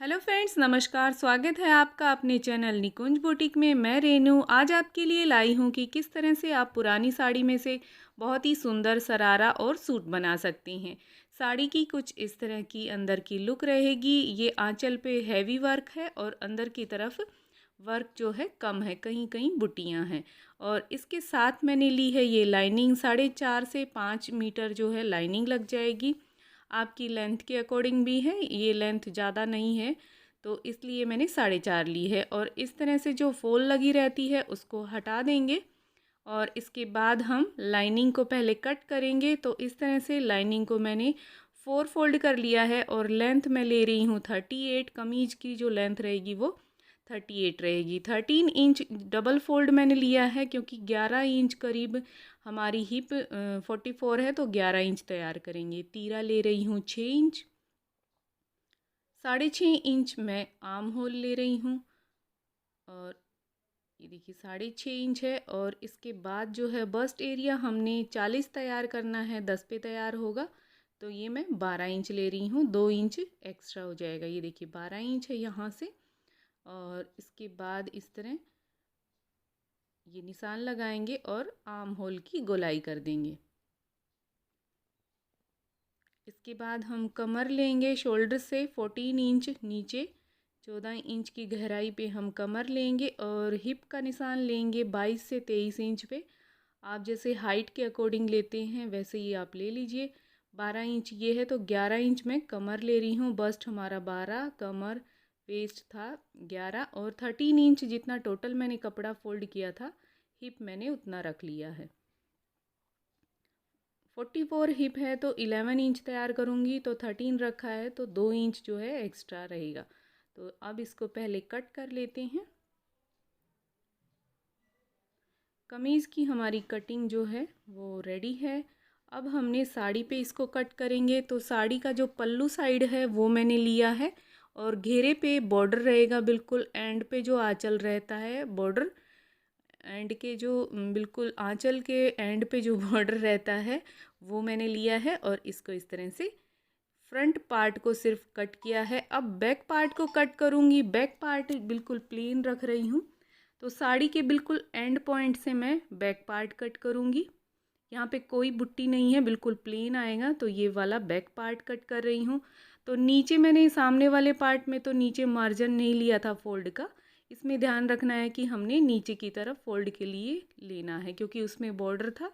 Hello friends, नमस्कार। स्वागत है आपका अपने चैनल निकुंज बुटीक में। मैं रेनू आज आपके लिए लाई हूँ कि किस तरह से आप पुरानी साड़ी में से बहुत ही सुंदर सरारा और सूट बना सकती हैं। साड़ी की कुछ इस तरह की अंदर की लुक रहेगी। ये आंचल पे हैवी वर्क है और अंदर की तरफ वर्क जो है कम है, कहीं कहीं बुटियाँ हैं। और इसके साथ मैंने ली है ये लाइनिंग। 4.5 से 5 मीटर जो है लाइनिंग लग जाएगी। आपकी लेंथ के अकॉर्डिंग भी है, ये लेंथ ज़्यादा नहीं है तो इसलिए मैंने 4.5 ली है। और इस तरह से जो फॉल लगी रहती है उसको हटा देंगे और इसके बाद हम लाइनिंग को पहले कट करेंगे। तो इस तरह से लाइनिंग को मैंने 4 फोल्ड कर लिया है और लेंथ मैं ले रही हूँ 38। कमीज की जो लेंथ रहेगी वो 38 रहेगी। 13 इंच डबल फोल्ड मैंने लिया है क्योंकि 11 इंच करीब हमारी हिप 44 है तो 11 इंच तैयार करेंगे। तीरा ले रही हूँ 6 इंच। 6.5 इंच मैं आर्म होल ले रही हूँ और ये देखिए 6.5 इंच है। और इसके बाद जो है बस्ट एरिया हमने 40 तैयार करना है, 10 पे तैयार होगा तो ये मैं 12 इंच ले रही हूँ। 2 इंच एक्स्ट्रा हो जाएगा। ये देखिए 12 इंच है यहाँ से। और इसके बाद इस तरह ये निशान लगाएंगे और आर्म होल की गोलाई कर देंगे। इसके बाद हम कमर लेंगे शोल्डर से 14 इंच नीचे, 14 इंच की गहराई पे हम कमर लेंगे और हिप का निशान लेंगे 22 से 23 इंच पे। आप जैसे हाइट के अकॉर्डिंग लेते हैं वैसे ही आप ले लीजिए। 12 इंच ये है तो 11 इंच मैं कमर ले रही हूँ। बस्ट हमारा 12, कमर वेस्ट था 11 और 13 इंच जितना टोटल मैंने कपड़ा फोल्ड किया था हिप मैंने उतना रख लिया है। 44 हिप है तो 11 इंच तैयार करूँगी तो 13 रखा है तो 2 इंच जो है एक्स्ट्रा रहेगा। तो अब इसको पहले कट कर लेते हैं। कमीज़ की हमारी कटिंग जो है वो रेडी है। अब हमने साड़ी पे इसको कट करेंगे। तो साड़ी का जो पल्लू साइड है वो मैंने लिया है और घेरे पे बॉर्डर रहेगा बिल्कुल एंड पे जो आंचल रहता है बॉर्डर एंड के जो बिल्कुल आंचल के एंड पे जो बॉर्डर रहता है वो मैंने लिया है और इसको इस तरह से फ्रंट पार्ट को सिर्फ कट किया है। अब बैक पार्ट को कट करूँगी। बैक पार्ट बिल्कुल प्लेन रख रही हूँ तो साड़ी के बिल्कुल एंड पॉइंट से मैं बैक पार्ट कट करूँगी। यहाँ पे कोई बुट्टी नहीं है, बिल्कुल प्लेन आएगा तो ये वाला बैक पार्ट कट कर रही हूँ। तो नीचे मैंने सामने वाले पार्ट में तो नीचे मार्जिन नहीं लिया था फोल्ड का। इसमें ध्यान रखना है कि हमने नीचे की तरफ फोल्ड के लिए लेना है क्योंकि उसमें बॉर्डर था।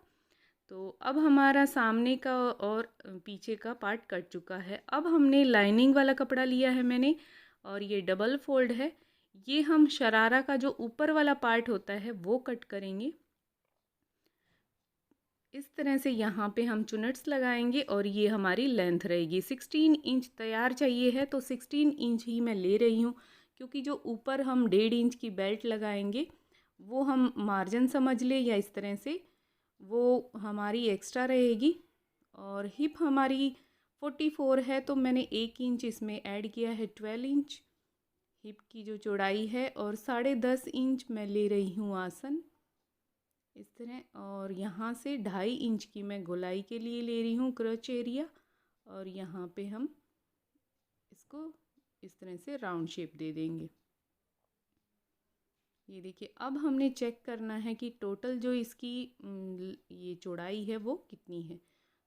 तो अब हमारा सामने का और पीछे का पार्ट कट चुका है। अब हमने लाइनिंग वाला कपड़ा लिया है मैंने और ये डबल फोल्ड है। ये हम शरारा का जो ऊपर वाला पार्ट होता है वो कट करेंगे। इस तरह से यहाँ पे हम चुनट्स लगाएंगे और ये हमारी लेंथ रहेगी। 16 इंच तैयार चाहिए है तो 16 इंच ही मैं ले रही हूँ क्योंकि जो ऊपर हम 1.5 इंच की बेल्ट लगाएंगे वो हम मार्जिन समझ ले या इस तरह से वो हमारी एक्स्ट्रा रहेगी। और हिप हमारी 44 है तो मैंने 1 इंच इसमें ऐड किया है। 12 इंच हिप की जो चौड़ाई है और 10.5 इंच मैं ले रही हूँ आसन इस तरह। और यहाँ से 2.5 इंच की मैं गोलाई के लिए ले रही हूँ क्रच एरिया और यहाँ पे हम इसको इस तरह से राउंड शेप दे देंगे। ये देखिए अब हमने चेक करना है कि टोटल जो इसकी ये चौड़ाई है वो कितनी है।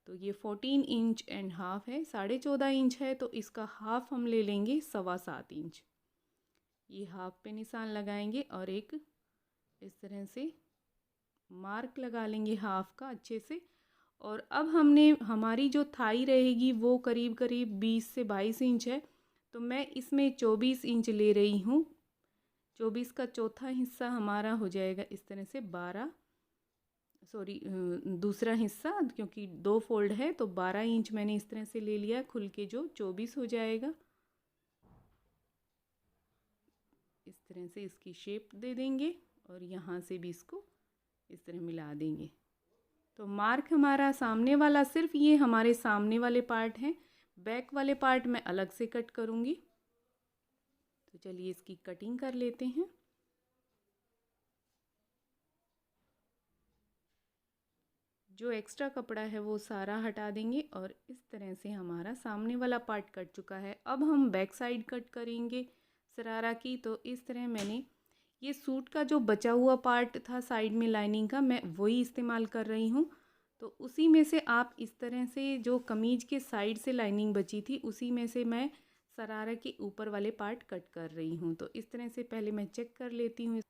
तो ये 14 इंच एंड हाफ है। 14.5 इंच है तो इसका हाफ हम ले लेंगे 7.25 इंच। ये हाफ पे निशान लगाएंगे और एक इस तरह से मार्क लगा लेंगे हाफ का अच्छे से। और अब हमने हमारी जो थाई रहेगी वो करीब करीब 20 से 22 इंच है तो मैं इसमें 24 इंच ले रही हूँ। 24 का चौथा हिस्सा हमारा हो जाएगा इस तरह से 12, सॉरी दूसरा हिस्सा क्योंकि 2 फोल्ड है तो 12 इंच मैंने इस तरह से ले लिया। खुल के जो 24 हो जाएगा इस तरह से इसकी शेप दे देंगे और यहाँ से भी इसको इस तरह मिला देंगे। तो मार्क हमारा सामने वाला सिर्फ ये हमारे सामने वाले पार्ट हैं। बैक वाले पार्ट मैं अलग से कट करूँगी। तो चलिए इसकी कटिंग कर लेते हैं। जो एक्स्ट्रा कपड़ा है वो सारा हटा देंगे और इस तरह से हमारा सामने वाला पार्ट कट चुका है। अब हम बैक साइड कट करेंगे शरारा की। तो इस तरह मैंने ये सूट का जो बचा हुआ पार्ट था साइड में लाइनिंग का, मैं वही इस्तेमाल कर रही हूँ। तो उसी में से आप इस तरह से जो कमीज के साइड से लाइनिंग बची थी उसी में से मैं शरारा के ऊपर वाले पार्ट कट कर रही हूँ। तो इस तरह से पहले मैं चेक कर लेती हूँ।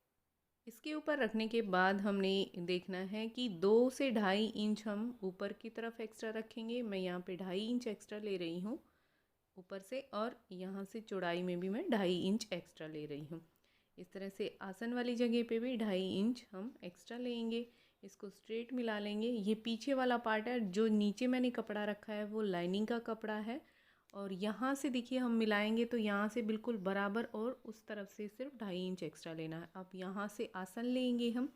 इसके ऊपर रखने के बाद हमने देखना है कि 2 से 2.5 इंच हम ऊपर की तरफ एक्स्ट्रा रखेंगे। मैं यहाँ पे 2.5 इंच एक्स्ट्रा ले रही हूँ ऊपर से, और यहाँ से चौड़ाई में भी मैं 2.5 इंच एक्स्ट्रा ले रही हूँ। इस तरह से आसन वाली जगह पे भी 2.5 इंच हम एक्स्ट्रा लेंगे। इसको स्ट्रेट मिला लेंगे। ये पीछे वाला पार्ट है, जो नीचे मैंने कपड़ा रखा है वो लाइनिंग का कपड़ा है, और यहाँ से देखिए हम मिलाएंगे तो यहाँ से बिल्कुल बराबर, और उस तरफ से सिर्फ 2.5 इंच एक्स्ट्रा लेना है। अब यहाँ से आसन लेंगे हम।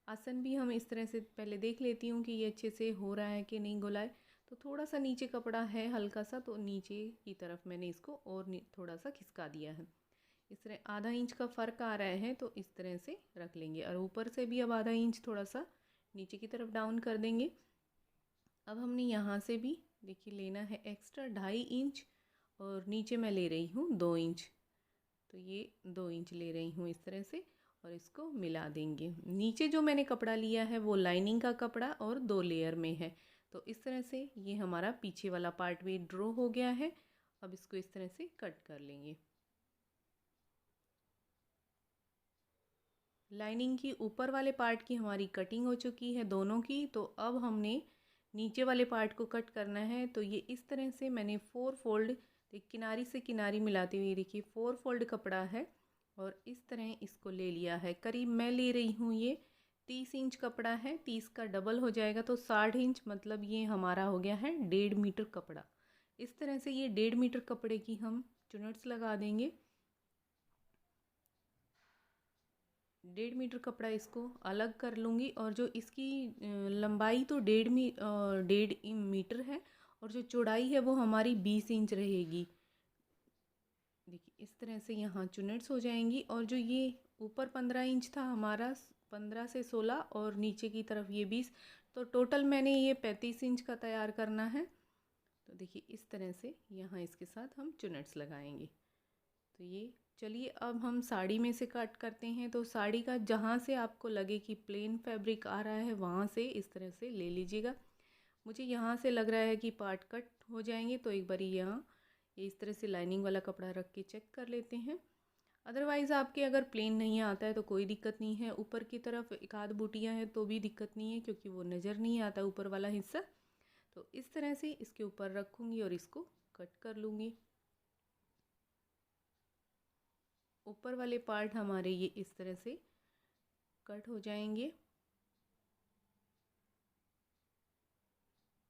आसन भी हम इस तरह से पहले देख लेती हूँ कि ये अच्छे से हो रहा है कि नहीं गोलाई। तो थोड़ा सा नीचे कपड़ा है हल्का सा, तो नीचे की तरफ मैंने इसको और थोड़ा सा खिसका दिया है। इस तरह आधा इंच का फ़र्क आ रहा है, तो इस तरह से रख लेंगे। और ऊपर से भी अब आधा इंच थोड़ा सा नीचे की तरफ डाउन कर देंगे। अब हमने यहाँ से भी देखिए लेना है एक्स्ट्रा 2.5 इंच, और नीचे मैं ले रही हूँ 2 इंच। तो ये 2 इंच ले रही हूँ इस तरह से, और इसको मिला देंगे। नीचे जो मैंने कपड़ा लिया है वो लाइनिंग का कपड़ा और 2 लेयर में है। तो इस तरह से ये हमारा पीछे वाला पार्ट भी ड्रॉ हो गया है। अब इसको इस तरह से कट कर लेंगे। लाइनिंग की ऊपर वाले पार्ट की हमारी कटिंग हो चुकी है दोनों की। तो अब हमने नीचे वाले पार्ट को कट करना है। तो ये इस तरह से मैंने 4 फोल्ड, किनारी से किनारी मिलाते हुए देखिए 4 फोल्ड कपड़ा है, और इस तरह इसको ले लिया है। करीब मैं ले रही हूँ ये 30 इंच कपड़ा है। 30 का डबल हो जाएगा तो 60 इंच, मतलब ये हमारा हो गया है 1.5 मीटर कपड़ा। इस तरह से ये 1.5 मीटर कपड़े की हम चुनट्स लगा देंगे। 1.5 मीटर कपड़ा इसको अलग कर लूँगी, और जो इसकी लंबाई तो 1.5 मीटर है, और जो चौड़ाई है वो हमारी 20 इंच रहेगी। देखिए इस तरह से यहाँ चुनट्स हो जाएंगी। और जो ये ऊपर 15 इंच था हमारा, 15 से 16, और नीचे की तरफ ये 20, तो टोटल मैंने ये 35 इंच का तैयार करना है। तो देखिए इस तरह से यहाँ इसके साथ हम चुनट्स लगाएंगे। तो ये चलिए अब हम साड़ी में से कट करते हैं। तो साड़ी का जहाँ से आपको लगे कि प्लेन फैब्रिक आ रहा है वहाँ से इस तरह से ले लीजिएगा। मुझे यहाँ से लग रहा है कि पार्ट कट हो जाएंगे, तो एक बार यहाँ ये इस तरह से लाइनिंग वाला कपड़ा रख के चेक कर लेते हैं। अदरवाइज़ आपके अगर प्लेन नहीं आता है तो कोई दिक्कत नहीं है। ऊपर की तरफ एक आध बूटियाँ हैं तो भी दिक्कत नहीं है, क्योंकि वो नज़र नहीं आता ऊपर वाला हिस्सा। तो इस तरह से इसके ऊपर रखूँगी और इसको कट कर लूँगी। ऊपर वाले पार्ट हमारे ये इस तरह से कट हो जाएंगे।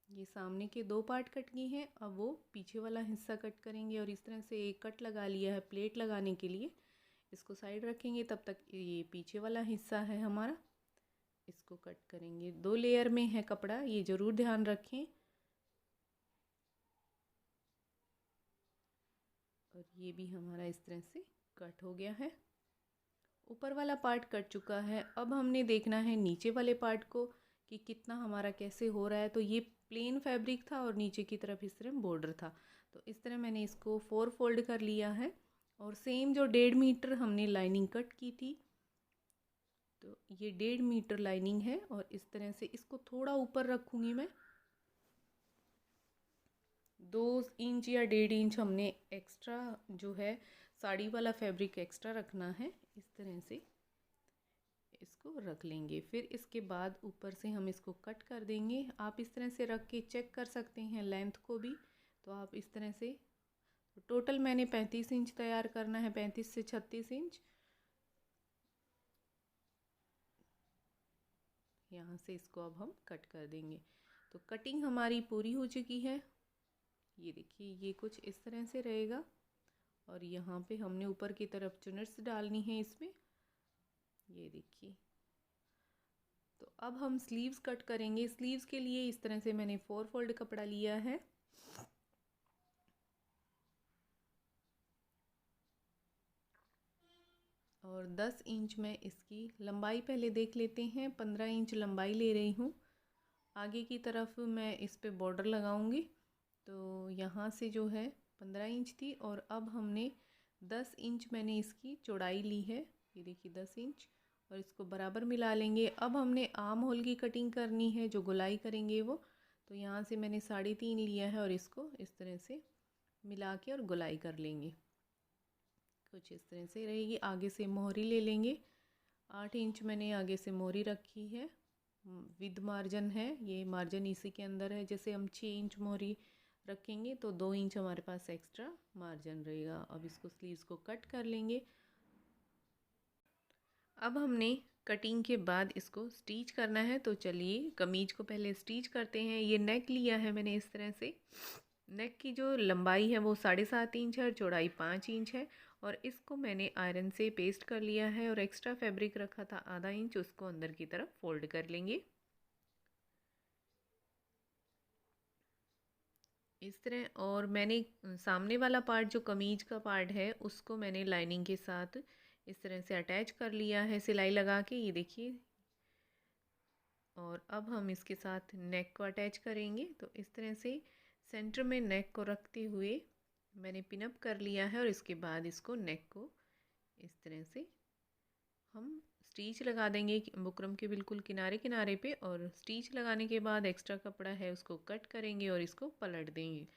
ये सामने के 2 पार्ट कट किए हैं, अब वो पीछे वाला हिस्सा कट करेंगे। और इस तरह से एक कट लगा लिया है प्लेट लगाने के लिए। इसको साइड रखेंगे, तब तक ये पीछे वाला हिस्सा है हमारा, इसको कट करेंगे। 2 लेयर में है कपड़ा, ये ज़रूर ध्यान रखें। और ये भी हमारा इस तरह से कट हो गया है। ऊपर वाला पार्ट कट चुका है। अब हमने देखना है नीचे वाले पार्ट को कि कितना हमारा कैसे हो रहा है। तो ये प्लेन फैब्रिक था और नीचे की तरफ इस तरह बॉर्डर था। तो इस तरह मैंने इसको 4 फोल्ड कर लिया है, और सेम जो 1.5 मीटर हमने लाइनिंग कट की थी, तो ये 1.5 मीटर लाइनिंग है। और इस तरह से इसको थोड़ा ऊपर रखूँगी मैं। 2 इंच या 1.5 इंच हमने एक्स्ट्रा जो है साड़ी वाला फैब्रिक एक्स्ट्रा रखना है। इस तरह से इसको रख लेंगे। फिर इसके बाद ऊपर से हम इसको कट कर देंगे। आप इस तरह से रख के चेक कर सकते हैं लेंथ को भी। तो आप इस तरह से, टोटल मैंने 35 इंच तैयार करना है, 35 से 36 इंच। यहाँ से इसको अब हम कट कर देंगे। तो कटिंग हमारी पूरी हो चुकी है। ये देखिए ये कुछ इस तरह से रहेगा, और यहाँ पे हमने ऊपर की तरफ चुनट्स डालनी है इसमें, ये देखिए। तो अब हम स्लीव्स कट करेंगे। स्लीव्स के लिए इस तरह से मैंने 4 फोल्ड कपड़ा लिया है, और 10 इंच में इसकी लंबाई पहले देख लेते हैं। 15 इंच लंबाई ले रही हूँ, आगे की तरफ मैं इस पे बॉर्डर लगाऊंगी। तो यहाँ से जो है 15 इंच थी और अब हमने 10 इंच मैंने इसकी चौड़ाई ली है। ये देखिए 10 इंच, और इसको बराबर मिला लेंगे। अब हमने आर्म होल की कटिंग करनी है, जो गोलाई करेंगे वो। तो यहाँ से मैंने 3.5 लिया है और इसको इस तरह से मिला के और गोलाई कर लेंगे। कुछ इस तरह से रहेगी। आगे से मोहरी ले लेंगे। 8 इंच मैंने आगे से मोहरी रखी है, विद मार्जिन है। ये मार्जिन इसी के अंदर है। जैसे हम 6 इंच मोहरी रखेंगे तो 2 इंच हमारे पास एक्स्ट्रा मार्जिन रहेगा। अब इसको स्लीव्स को कट कर लेंगे। अब हमने कटिंग के बाद इसको स्टिच करना है। तो चलिए कमीज को पहले स्टिच करते हैं। ये नेक लिया है मैंने इस तरह से। नेक की जो लंबाई है वो 7.5 इंच है और चौड़ाई 5 इंच है। और इसको मैंने आयरन से पेस्ट कर लिया है और एक्स्ट्रा फैब्रिक रखा था आधा इंच, उसको अंदर की तरफ फोल्ड कर लेंगे इस तरह। और मैंने सामने वाला पार्ट जो कमीज का पार्ट है उसको मैंने लाइनिंग के साथ इस तरह से अटैच कर लिया है सिलाई लगा के, ये देखिए। और अब हम इसके साथ नेक को अटैच करेंगे। तो इस तरह से सेंटर में नेक को रखते हुए मैंने पिनअप कर लिया है और इसके बाद इसको नेक को इस तरह से हम स्टिच लगा देंगे बुकरम के बिल्कुल किनारे किनारे पे। और स्टिच लगाने के बाद एक्स्ट्रा कपड़ा है उसको कट करेंगे और इसको पलट देंगे।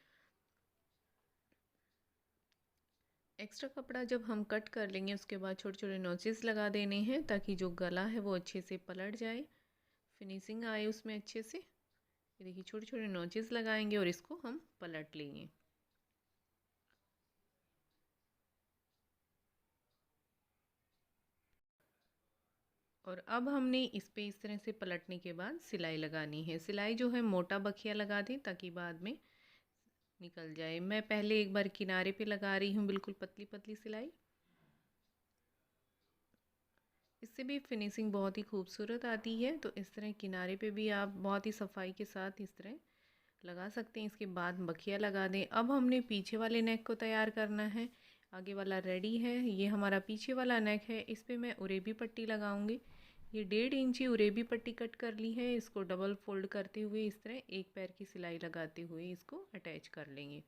एक्स्ट्रा कपड़ा जब हम कट कर लेंगे उसके बाद छोटे छोटे नोचेस लगा देने हैं ताकि जो गला है वो अच्छे से पलट जाए, फिनिशिंग आए उसमें अच्छे से। ये देखिए छोटे छोटे नोचेस लगाएंगे और इसको हम पलट लेंगे। और अब हमने इस पे इस तरह से पलटने के बाद सिलाई लगानी है। सिलाई जो है मोटा बखिया लगा दें ताकि बाद में निकल जाए। मैं पहले एक बार किनारे पे लगा रही हूँ बिल्कुल पतली पतली सिलाई। इससे भी फिनिशिंग बहुत ही खूबसूरत आती है। तो इस तरह किनारे पे भी आप बहुत ही सफाई के साथ इस तरह लगा सकते हैं। इसके बाद बखिया लगा दें। अब हमने पीछे वाले नेक को तैयार करना है। आगे वाला रेडी है, ये हमारा पीछे वाला नेक है। इस पर मैं उरेबी पट्टी लगाऊंगी। ये 1.5 इंची उरेबी पट्टी कट कर ली है। इसको डबल फोल्ड करते हुए इस तरह एक पैर की सिलाई लगाते हुए इसको अटैच कर लेंगे।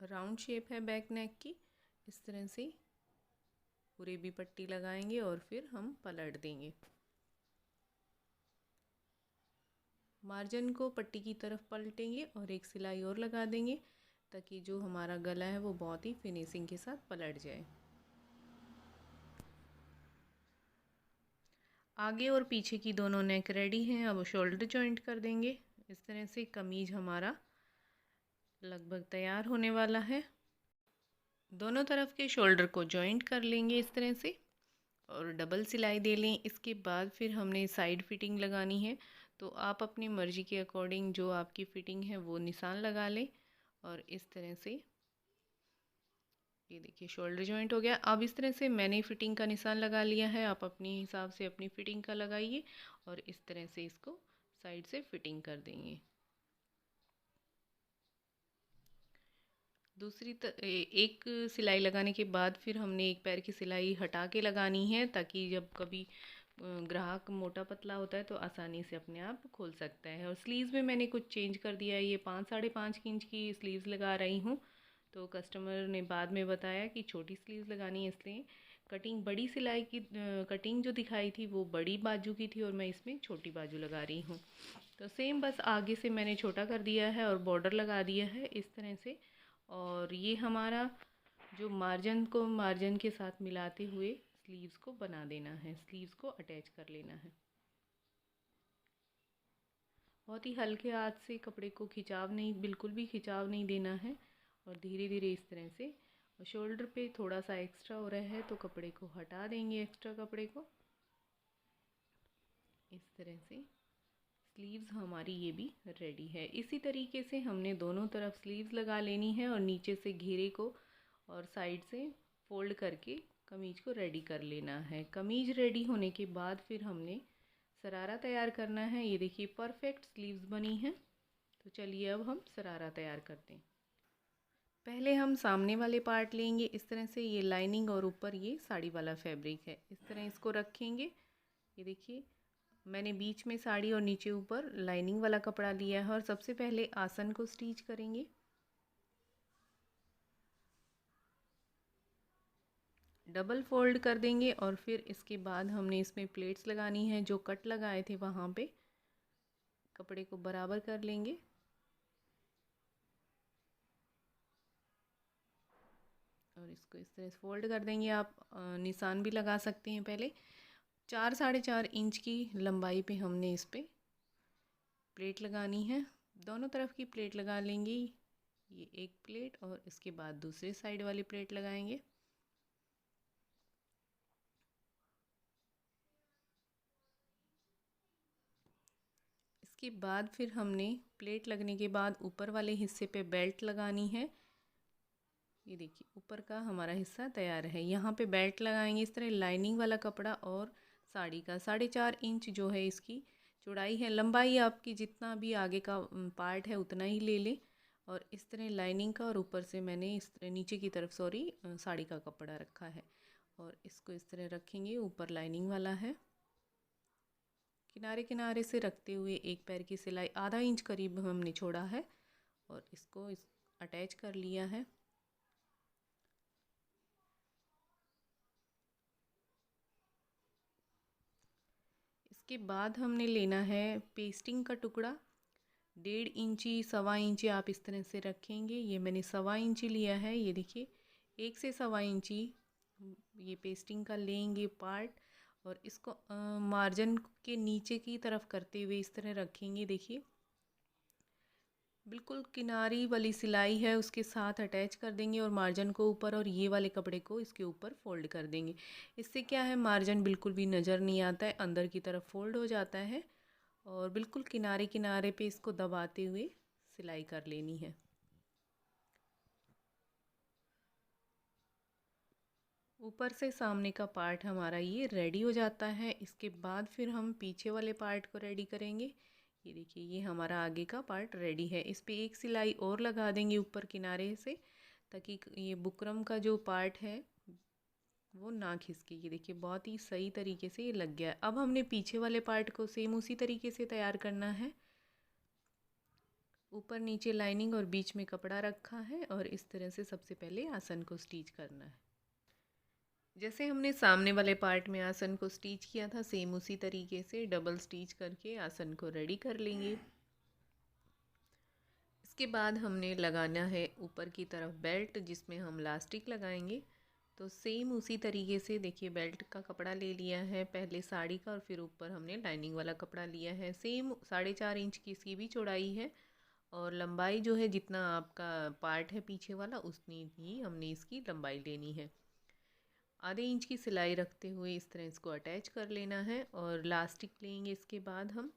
राउंड शेप है बैक नेक की। इस तरह से उरेबी पट्टी लगाएंगे और फिर हम पलट देंगे। मार्जिन को पट्टी की तरफ पलटेंगे और एक सिलाई और लगा देंगे ताकि जो हमारा गला है वो बहुत ही फिनिशिंग के साथ पलट जाए। आगे और पीछे की दोनों नेक रेडी हैं। अब शोल्डर जॉइंट कर देंगे। इस तरह से कमीज हमारा लगभग तैयार होने वाला है। दोनों तरफ के शोल्डर को जॉइंट कर लेंगे इस तरह से और डबल सिलाई दे लें। इसके बाद फिर हमने साइड फिटिंग लगानी है। तो आप अपनी मर्ज़ी के अकॉर्डिंग जो आपकी फ़िटिंग है वो निशान लगा लें। और इस तरह से ये देखिए शोल्डर जॉइंट हो गया। अब इस तरह से मैंने फ़िटिंग का निशान लगा लिया है। आप अपने हिसाब से अपनी फ़िटिंग का लगाइए और इस तरह से इसको साइड से फ़िटिंग कर देंगे। एक सिलाई लगाने के बाद फिर हमने एक पैर की सिलाई हटा के लगानी है ताकि जब कभी ग्राहक मोटा पतला होता है तो आसानी से अपने आप खोल सकता है। और स्लीव्स में मैंने कुछ चेंज कर दिया है। ये 5-5.5 इंच की स्लीव्स लगा रही हूँ। तो कस्टमर ने बाद में बताया कि छोटी स्लीव्स लगानी है, इसलिए कटिंग बड़ी सिलाई की कटिंग जो दिखाई थी वो बड़ी बाजू की थी और मैं इसमें छोटी बाजू लगा रही हूँ। तो सेम बस आगे से मैंने छोटा कर दिया है और बॉर्डर लगा दिया है इस तरह से। और ये हमारा जो मार्जिन को मार्जिन के साथ मिलाते हुए स्लीव्स को बना देना है, स्लीव्स को अटैच कर लेना है। बहुत ही हल्के हाथ से कपड़े को खिंचाव नहीं, बिल्कुल भी खिंचाव नहीं देना है। और धीरे धीरे इस तरह से, और शोल्डर पे थोड़ा सा एक्स्ट्रा हो रहा है तो कपड़े को हटा देंगे, एक्स्ट्रा कपड़े को इस तरह से। स्लीव्स हमारी ये भी रेडी है। इसी तरीके से हमने दोनों तरफ स्लीव्स लगा लेनी है और नीचे से घेरे को और साइड से फोल्ड करके कमीज को रेडी कर लेना है। कमीज रेडी होने के बाद फिर हमने शरारा तैयार करना है। ये देखिए परफेक्ट स्लीव्स बनी है। तो चलिए अब हम शरारा तैयार करते हैं। पहले हम सामने वाले पार्ट लेंगे इस तरह से, ये लाइनिंग और ऊपर ये साड़ी वाला फैब्रिक है, इस तरह इसको रखेंगे। ये देखिए मैंने बीच में साड़ी और नीचे ऊपर लाइनिंग वाला कपड़ा लिया है और सबसे पहले आसन को स्टिच करेंगे। डबल फोल्ड कर देंगे और फिर इसके बाद हमने इसमें प्लेट्स लगानी है, जो कट लगाए थे वहाँ पे कपड़े को बराबर कर लेंगे। और इसको इस तरह से फोल्ड कर देंगे। आप निशान भी लगा सकते हैं। पहले 4-4.5 इंच की लंबाई पे हमने इस पे प्लेट लगानी है। दोनों तरफ की प्लेट लगा लेंगे। ये एक प्लेट और इसके बाद दूसरी साइड वाली प्लेट लगाएंगे। इसके बाद फिर हमने प्लेट लगने के बाद ऊपर वाले हिस्से पे बेल्ट लगानी है। ये देखिए ऊपर का हमारा हिस्सा तैयार है। यहाँ पे बेल्ट लगाएंगे इस तरह। लाइनिंग वाला कपड़ा और साड़ी का 4.5 इंच जो है इसकी चौड़ाई है। लंबाई आपकी जितना भी आगे का पार्ट है उतना ही ले लें। और इस तरह लाइनिंग का और ऊपर से मैंने इस तरह नीचे की तरफ साड़ी का कपड़ा रखा है। और इसको इस तरह रखेंगे। ऊपर लाइनिंग वाला है। किनारे किनारे से रखते हुए एक पैर की सिलाई आधा इंच करीब हमने छोड़ा है और इसको अटैच कर लिया है। इसके बाद हमने लेना है पेस्टिंग का टुकड़ा। 1.5 इंची 1.25 इंची आप इस तरह से रखेंगे। ये मैंने 1.25 इंची लिया है। ये देखिए 1 से 1.25 इंची ये पेस्टिंग का लेंगे पार्ट और इसको मार्जिन के नीचे की तरफ करते हुए इस तरह रखेंगे। देखिए बिल्कुल किनारी वाली सिलाई है उसके साथ अटैच कर देंगे और मार्जिन को ऊपर और ये वाले कपड़े को इसके ऊपर फोल्ड कर देंगे। इससे क्या है मार्जिन बिल्कुल भी नज़र नहीं आता है, अंदर की तरफ फोल्ड हो जाता है। और बिल्कुल किनारे किनारे पे इसको दबाते हुए सिलाई कर लेनी है। ऊपर से सामने का पार्ट हमारा ये रेडी हो जाता है। इसके बाद फिर हम पीछे वाले पार्ट को रेडी करेंगे। ये देखिए ये हमारा आगे का पार्ट रेडी है। इस पे एक सिलाई और लगा देंगे ऊपर किनारे से, ताकि ये बुकरम का जो पार्ट है वो ना खिसके। ये देखिए बहुत ही सही तरीके से ये लग गया है। अब हमने पीछे वाले पार्ट को सेम उसी तरीके से तैयार करना है। ऊपर नीचे लाइनिंग और बीच में कपड़ा रखा है और इस तरह से सबसे पहले आसन को स्टिच करना है। जैसे हमने सामने वाले पार्ट में आसन को स्टिच किया था सेम उसी तरीके से डबल स्टिच करके आसन को रेडी कर लेंगे। इसके बाद हमने लगाना है ऊपर की तरफ बेल्ट, जिसमें हम लास्टिक लगाएंगे। तो सेम उसी तरीके से देखिए बेल्ट का कपड़ा ले लिया है, पहले साड़ी का और फिर ऊपर हमने लाइनिंग वाला कपड़ा लिया है। सेम 4.5 इंच की इसकी भी चौड़ाई है और लंबाई जो है जितना आपका पार्ट है पीछे वाला उतनी ही हमने इसकी लंबाई लेनी है। आधे इंच की सिलाई रखते हुए इस तरह इसको अटैच कर लेना है और लास्टिक लेंगे इसके बाद हम।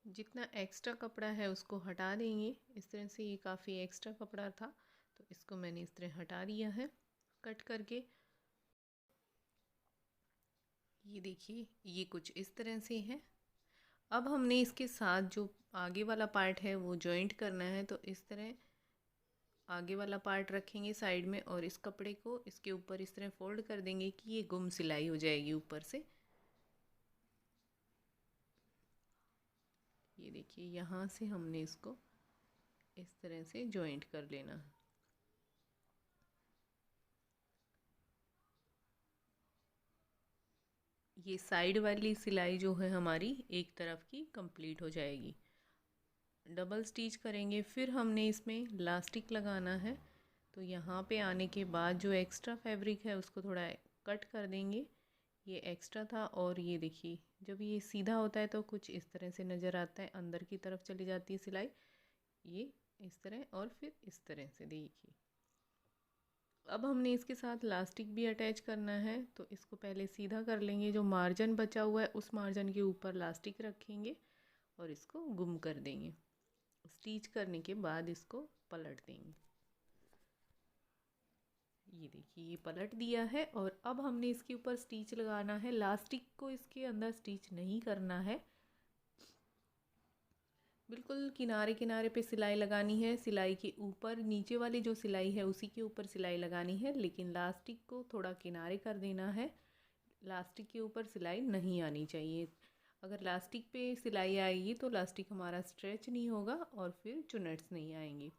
जितना एक्स्ट्रा कपड़ा है उसको हटा देंगे। इस तरह से ये काफ़ी एक्स्ट्रा कपड़ा था तो इसको मैंने इस तरह हटा दिया है कट करके। ये देखिए ये कुछ इस तरह से है। अब हमने इसके साथ जो आगे वाला पार्ट है वो जॉइंट करना है। तो इस तरह आगे वाला पार्ट रखेंगे साइड में और इस कपड़े को इसके ऊपर इस तरह फोल्ड कर देंगे कि ये गुम सिलाई हो जाएगी ऊपर से। ये देखिए यहाँ से हमने इसको इस तरह से जॉइंट कर लेना है। ये साइड वाली सिलाई जो है हमारी एक तरफ की कंप्लीट हो जाएगी। डबल स्टिच करेंगे फिर हमने इसमें लास्टिक लगाना है। तो यहाँ पे आने के बाद जो एक्स्ट्रा फैब्रिक है उसको थोड़ा कट कर देंगे। ये एक्स्ट्रा था और ये देखिए जब ये सीधा होता है तो कुछ इस तरह से नज़र आता है, अंदर की तरफ चली जाती है सिलाई। ये इस तरह और फिर इस तरह से देखिए। अब हमने इसके साथ लास्टिक भी अटैच करना है तो इसको पहले सीधा कर लेंगे। जो मार्जिन बचा हुआ है उस मार्जिन के ऊपर लास्टिक रखेंगे और इसको गुम कर देंगे। स्टिच करने के बाद इसको पलट देंगे। ये देखिए ये पलट दिया है और अब हमने इसके ऊपर स्टिच लगाना है। लास्टिक को इसके अंदर स्टिच नहीं करना है, बिल्कुल किनारे किनारे पे सिलाई लगानी है। सिलाई के ऊपर नीचे वाली जो सिलाई है उसी के ऊपर सिलाई लगानी है, लेकिन लास्टिक को थोड़ा किनारे कर देना है। लास्टिक के ऊपर सिलाई नहीं आनी चाहिए। अगर लास्टिक पे सिलाई आएगी तो लास्टिक हमारा स्ट्रेच नहीं होगा और फिर चुनट्स नहीं आएंगी।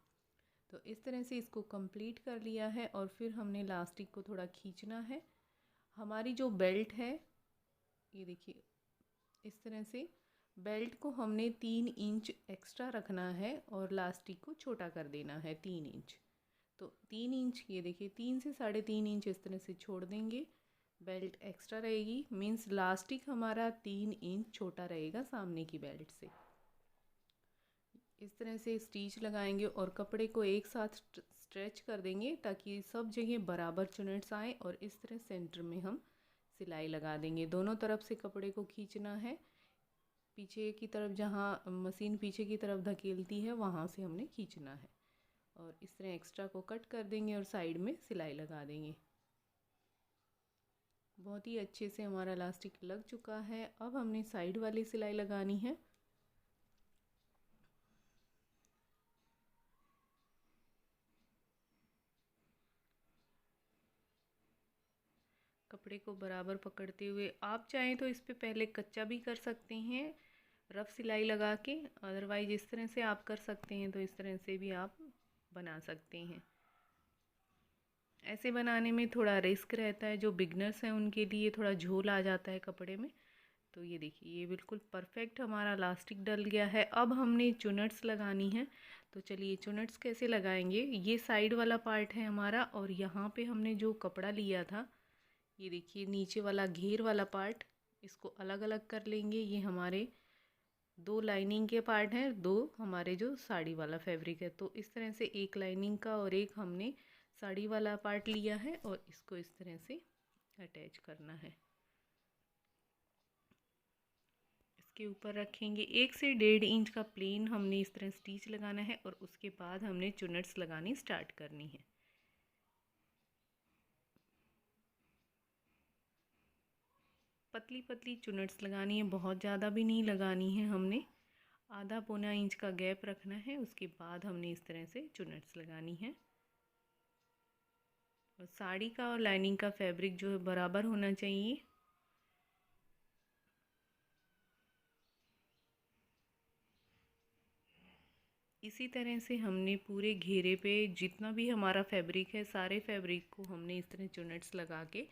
तो इस तरह से इसको कंप्लीट कर लिया है और फिर हमने लास्टिक को थोड़ा खींचना है। हमारी जो बेल्ट है, ये देखिए इस तरह से बेल्ट को हमने 3 इंच एक्स्ट्रा रखना है और लास्टिक को छोटा कर देना है 3 इंच। तो 3 इंच, ये देखिए 3 से 3.5 इंच इस तरह से छोड़ देंगे। बेल्ट एक्स्ट्रा रहेगी, मीन्स लास्टिक हमारा 3 इंच छोटा रहेगा सामने की बेल्ट से। इस तरह से स्टिच लगाएंगे और कपड़े को एक साथ स्ट्रेच कर देंगे ताकि सब जगह बराबर चुनट्स आए और इस तरह सेंटर में हम सिलाई लगा देंगे। दोनों तरफ से कपड़े को खींचना है, पीछे की तरफ जहाँ मशीन पीछे की तरफ धकेलती है वहाँ से हमने खींचना है और इस तरह एक्स्ट्रा को कट कर देंगे और साइड में सिलाई लगा देंगे। बहुत ही अच्छे से हमारा इलास्टिक लग चुका है। अब हमने साइड वाली सिलाई लगानी है। कपड़े को बराबर पकड़ते हुए आप चाहें तो इस पे पहले कच्चा भी कर सकते हैं रफ सिलाई लगा के, अदरवाइज इस तरह से आप कर सकते हैं। तो इस तरह से भी आप बना सकते हैं। ऐसे बनाने में थोड़ा रिस्क रहता है, जो बिगनर्स हैं उनके लिए थोड़ा झोल आ जाता है कपड़े में। तो ये देखिए ये बिल्कुल परफेक्ट हमारा इलास्टिक डल गया है। अब हमने चुनट्स लगानी है। तो चलिए चुनट्स कैसे लगाएंगे। ये साइड वाला पार्ट है हमारा और यहाँ पे हमने जो कपड़ा लिया था, ये देखिए नीचे वाला घेर वाला पार्ट, इसको अलग अलग कर लेंगे। ये हमारे 2 लाइनिंग के पार्ट हैं, 2 हमारे जो साड़ी वाला फैब्रिक है। तो इस तरह से एक लाइनिंग का और एक हमने साड़ी वाला पार्ट लिया है और इसको इस तरह से अटैच करना है। इसके ऊपर रखेंगे 1 से 1.5 इंच का प्लेन हमने इस तरह स्टिच लगाना है और उसके बाद हमने चुनट्स लगानी स्टार्ट करनी है। पतली पतली चुनट्स लगानी है, बहुत ज़्यादा भी नहीं लगानी है। हमने आधा पौना इंच का गैप रखना है, उसके बाद हमने इस तरह से चुनट्स लगानी है। और साड़ी का और लाइनिंग का फैब्रिक जो है बराबर होना चाहिए। इसी तरह से हमने पूरे घेरे पे जितना भी हमारा फैब्रिक है, सारे फैब्रिक को हमने इस तरह चुनट्स लगा के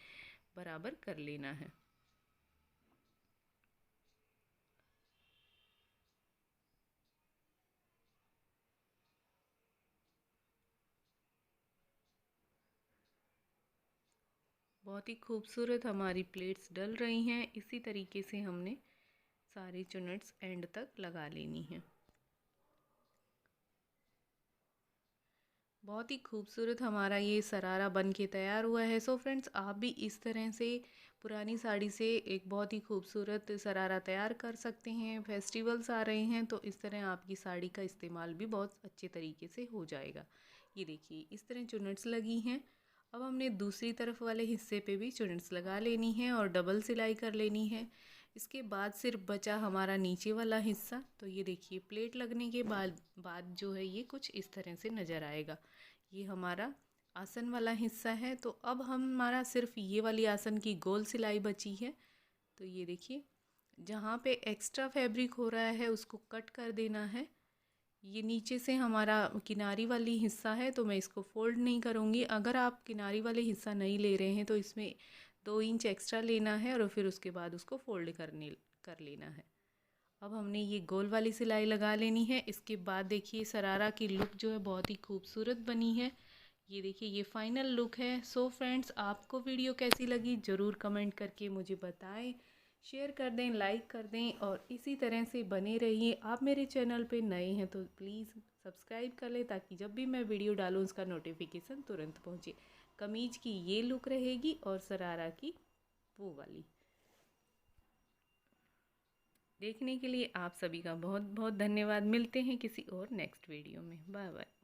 बराबर कर लेना है। बहुत ही खूबसूरत हमारी प्लेट्स डल रही हैं। इसी तरीके से हमने सारी चुनट्स एंड तक लगा लेनी है। बहुत ही खूबसूरत हमारा ये सरारा बन के तैयार हुआ है। सो फ्रेंड्स, आप भी इस तरह से पुरानी साड़ी से एक बहुत ही खूबसूरत सरारा तैयार कर सकते हैं। फेस्टिवल्स आ रहे हैं तो इस तरह आपकी साड़ी का इस्तेमाल भी बहुत अच्छे तरीके से हो जाएगा। ये देखिए इस तरह चुनट्स लगी हैं। अब हमने दूसरी तरफ वाले हिस्से पे भी चुनट्स लगा लेनी है और डबल सिलाई कर लेनी है। इसके बाद सिर्फ बचा हमारा नीचे वाला हिस्सा। तो ये देखिए प्लेट लगने के बाद जो है ये कुछ इस तरह से नज़र आएगा। ये हमारा आसन वाला हिस्सा है। तो अब हमारा सिर्फ ये वाली आसन की गोल सिलाई बची है। तो ये देखिए जहाँ पे एक्स्ट्रा फैब्रिक हो रहा है उसको कट कर देना है। ये नीचे से हमारा किनारी वाली हिस्सा है तो मैं इसको फोल्ड नहीं करूँगी। अगर आप किनारी वाले हिस्सा नहीं ले रहे हैं तो इसमें 2 इंच एक्स्ट्रा लेना है और फिर उसके बाद उसको फोल्ड कर लेना है। अब हमने ये गोल वाली सिलाई लगा लेनी है। इसके बाद देखिए सरारा की लुक जो है बहुत ही खूबसूरत बनी है। ये देखिए ये फाइनल लुक है। सो फ्रेंड्स, आपको वीडियो कैसी लगी ज़रूर कमेंट करके मुझे बताएं। शेयर कर दें, लाइक कर दें और इसी तरह से बने रहिए। आप मेरे चैनल पे नए हैं तो प्लीज़ सब्सक्राइब कर लें ताकि जब भी मैं वीडियो डालूँ उसका नोटिफिकेशन तुरंत पहुँचे। कमीज़ की ये लुक रहेगी और सरारा की वो वाली। देखने के लिए आप सभी का बहुत बहुत धन्यवाद। मिलते हैं किसी और नेक्स्ट वीडियो में। Bye bye.